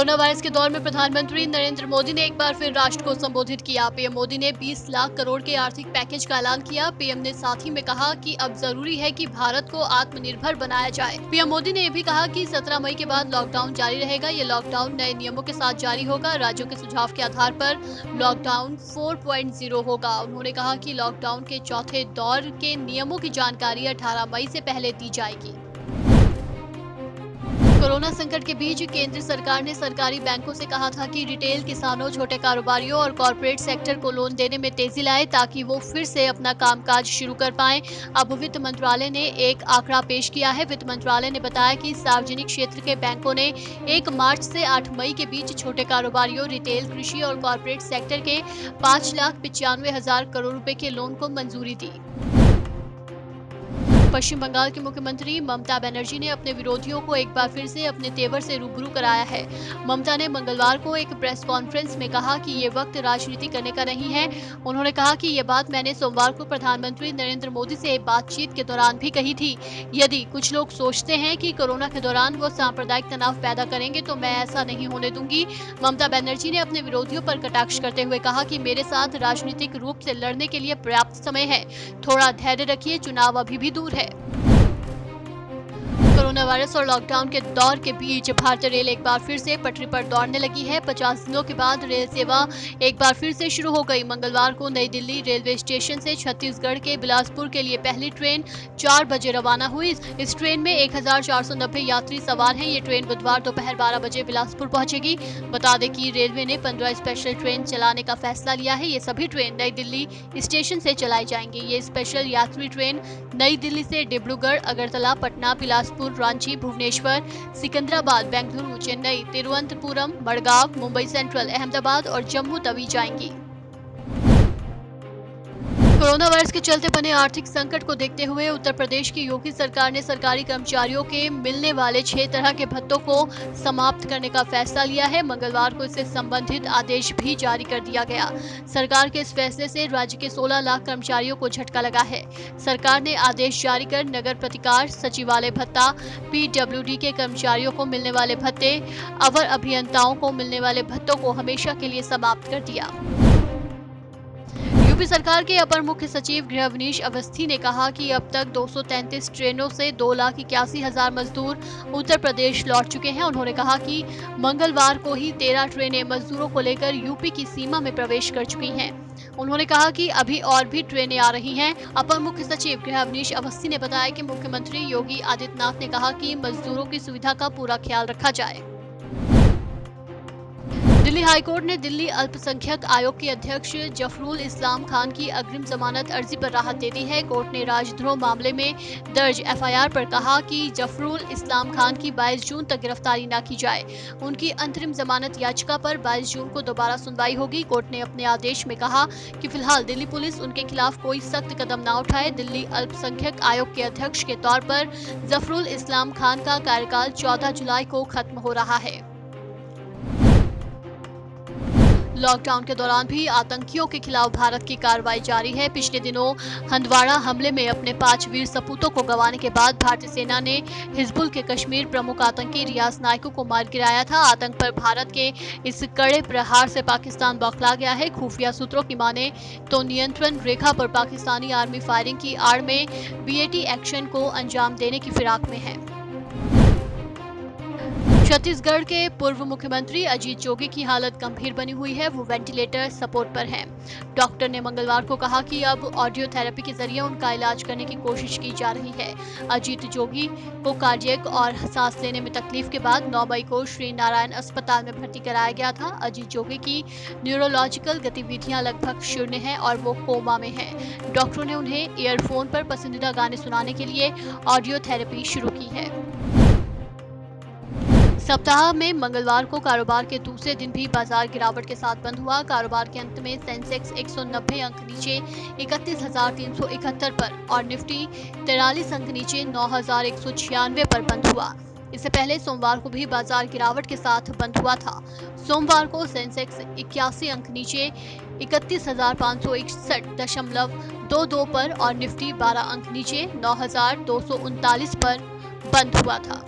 Corona virus के दौर में प्रधानमंत्री नरेंद्र मोदी ने एक बार फिर राष्ट्र को संबोधित किया। पीएम मोदी ने 20 लाख करोड़ के आर्थिक पैकेज का ऐलान किया। पीएम ने साथ ही में कहा कि अब जरूरी है कि भारत को आत्मनिर्भर बनाया जाए। पीएम मोदी ने यह भी कहा कि 17 मई के बाद लॉकडाउन जारी रहेगा। ये लॉकडाउन नए नियमों के साथ जारी होगा। राज्यों के सुझाव के आधार पर लॉकडाउन 4.0 होगा। उन्होंने कहा कि लॉकडाउन के चौथे दौर के नियमों की जानकारी 18 मई से पहले दी जाएगी। कोरोना संकट के बीच केंद्र सरकार ने सरकारी बैंकों से कहा था कि रिटेल, किसानों, छोटे कारोबारियों और कॉर्पोरेट सेक्टर को लोन देने में तेजी लाए ताकि वो फिर से अपना कामकाज शुरू कर पाएं। अब वित्त मंत्रालय ने एक आंकड़ा पेश किया है। वित्त मंत्रालय ने बताया कि सार्वजनिक क्षेत्र के बैंकों ने 1 मार्च से 8 मई के बीच छोटे कारोबारियों, रिटेल, कृषि और कॉर्पोरेट सेक्टर के 5,95,000 करोड़ रुपए के लोन को मंजूरी दी। पश्चिम बंगाल की मुख्यमंत्री ममता बनर्जी ने अपने विरोधियों को एक बार फिर से अपने तेवर से रूबरू कराया है। ममता ने मंगलवार को एक प्रेस कॉन्फ्रेंस में कहा कि ये वक्त राजनीति करने का नहीं है। उन्होंने कहा कि ये बात मैंने सोमवार को प्रधानमंत्री नरेंद्र मोदी से बातचीत के दौरान भी कही थी। यदि कुछ लोग सोचते हैं कि कोरोना के दौरान वो सांप्रदायिक तनाव पैदा करेंगे तो मैं ऐसा नहीं होने दूंगी। ममता बनर्जी ने अपने विरोधियों पर कटाक्ष करते हुए कहा कि मेरे साथ राजनीतिक रूप से लड़ने के लिए पर्याप्त समय है। थोड़ा धैर्य रखिए, चुनाव अभी भी दूर है। कोरोना वायरस और लॉकडाउन के दौर के बीच भारतीय रेल एक बार फिर से पटरी पर दौड़ने लगी है। 50 दिनों के बाद रेल सेवा एक बार फिर से शुरू हो गई। मंगलवार को नई दिल्ली रेलवे स्टेशन से छत्तीसगढ़ के बिलासपुर के लिए पहली ट्रेन 4 बजे रवाना हुई। इस ट्रेन में 1490 यात्री सवार हैं। ये ट्रेन बुधवार दोपहर 12 बजे बिलासपुर पहुंचेगी। बता दें कि रेलवे ने 15 स्पेशल ट्रेन चलाने का फैसला लिया है। ये सभी ट्रेन नई दिल्ली स्टेशन से चलाई जाएंगी। ये स्पेशल यात्री ट्रेन नई दिल्ली से डिब्रूगढ़, अगरतला, पटना, बिलासपुर, रांची, भुवनेश्वर, सिकंदराबाद, बेंगलुरु, चेन्नई, तिरुवनंतपुरम, मडगांव, मुंबई सेंट्रल, अहमदाबाद और जम्मू तवी जाएंगी। कोरोना वायरस के चलते बने आर्थिक संकट को देखते हुए उत्तर प्रदेश की योगी सरकार ने सरकारी कर्मचारियों के मिलने वाले 6 तरह के भत्तों को समाप्त करने का फैसला लिया है। मंगलवार को इससे संबंधित आदेश भी जारी कर दिया गया। सरकार के इस फैसले से राज्य के 16 लाख कर्मचारियों को झटका लगा है। सरकार ने आदेश जारी कर नगर प्रतिकार, सचिवालय भत्ता, पीडब्ल्यूडी के कर्मचारियों को मिलने वाले भत्ते, अवर अभियंताओं को मिलने वाले भत्तों को हमेशा के लिए समाप्त कर दिया। यूपी सरकार के अपर मुख्य सचिव गृह अवनीश अवस्थी ने कहा कि अब तक 233 ट्रेनों से 2,81,000 मजदूर उत्तर प्रदेश लौट चुके हैं। उन्होंने कहा कि मंगलवार को ही 13 ट्रेनें मजदूरों को लेकर यूपी की सीमा में प्रवेश कर चुकी हैं। उन्होंने कहा कि अभी और भी ट्रेनें आ रही हैं। अपर मुख्य सचिव गृह अवनीश अवस्थी ने बताया कि मुख्यमंत्री योगी आदित्यनाथ ने कहा कि मजदूरों की सुविधा का पूरा ख्याल रखा जाए। दिल्ली हाईकोर्ट ने दिल्ली अल्पसंख्यक आयोग के अध्यक्ष जफरुल इस्लाम खान की अग्रिम जमानत अर्जी पर राहत दे दी है। कोर्ट ने राजद्रोह मामले में दर्ज एफआईआर पर कहा कि जफरुल इस्लाम खान की 22 जून तक गिरफ्तारी न की जाए। उनकी अंतरिम जमानत याचिका पर 22 जून को दोबारा सुनवाई होगी। कोर्ट ने अपने आदेश में कहा कि फिलहाल दिल्ली पुलिस उनके खिलाफ कोई सख्त कदम न उठाए। दिल्ली अल्पसंख्यक आयोग के अध्यक्ष के तौर पर जफरुल इस्लाम खान का कार्यकाल 14 जुलाई को खत्म हो रहा है। लॉकडाउन के दौरान भी आतंकियों के खिलाफ भारत की कार्रवाई जारी है। पिछले दिनों हंदवाड़ा हमले में अपने 5 वीर सपूतों को गंवाने के बाद भारतीय सेना ने हिजबुल के कश्मीर प्रमुख आतंकी रियाज नायको को मार गिराया था। आतंक पर भारत के इस कड़े प्रहार से पाकिस्तान बौखला गया है। खुफिया सूत्रों की माने तो नियंत्रण रेखा पर पाकिस्तानी आर्मी फायरिंग की आड़ में बीएटी एक्शन को अंजाम देने की फिराक में है। छत्तीसगढ़ के पूर्व मुख्यमंत्री अजीत जोगी की हालत गंभीर बनी हुई है। वो वेंटिलेटर सपोर्ट पर हैं। डॉक्टर ने मंगलवार को कहा कि अब ऑडियो थेरेपी के जरिए उनका इलाज करने की कोशिश की जा रही है। अजीत जोगी को कार्डियक और सांस लेने में तकलीफ के बाद 9 मई को श्री नारायण अस्पताल में भर्ती कराया गया था। अजीत जोगी की न्यूरोलॉजिकल गतिविधियां लगभग शून्य हैं और वो कोमा में हैं। डॉक्टरों ने उन्हें ईयरफोन पर पसंदीदा गाने सुनाने के लिए ऑडियो थेरेपी शुरू की है। सप्ताह में मंगलवार को कारोबार के दूसरे दिन भी बाजार गिरावट के साथ बंद हुआ। कारोबार के अंत में सेंसेक्स 190 अंक नीचे 31,371 पर और निफ्टी 43 अंक नीचे 9,196 पर बंद हुआ। इससे पहले सोमवार को भी बाजार गिरावट के साथ बंद हुआ था। सोमवार को सेंसेक्स 81 अंक नीचे 31,561.22 पर और निफ्टी 12 अंक नीचे 9,239 पर बंद हुआ था।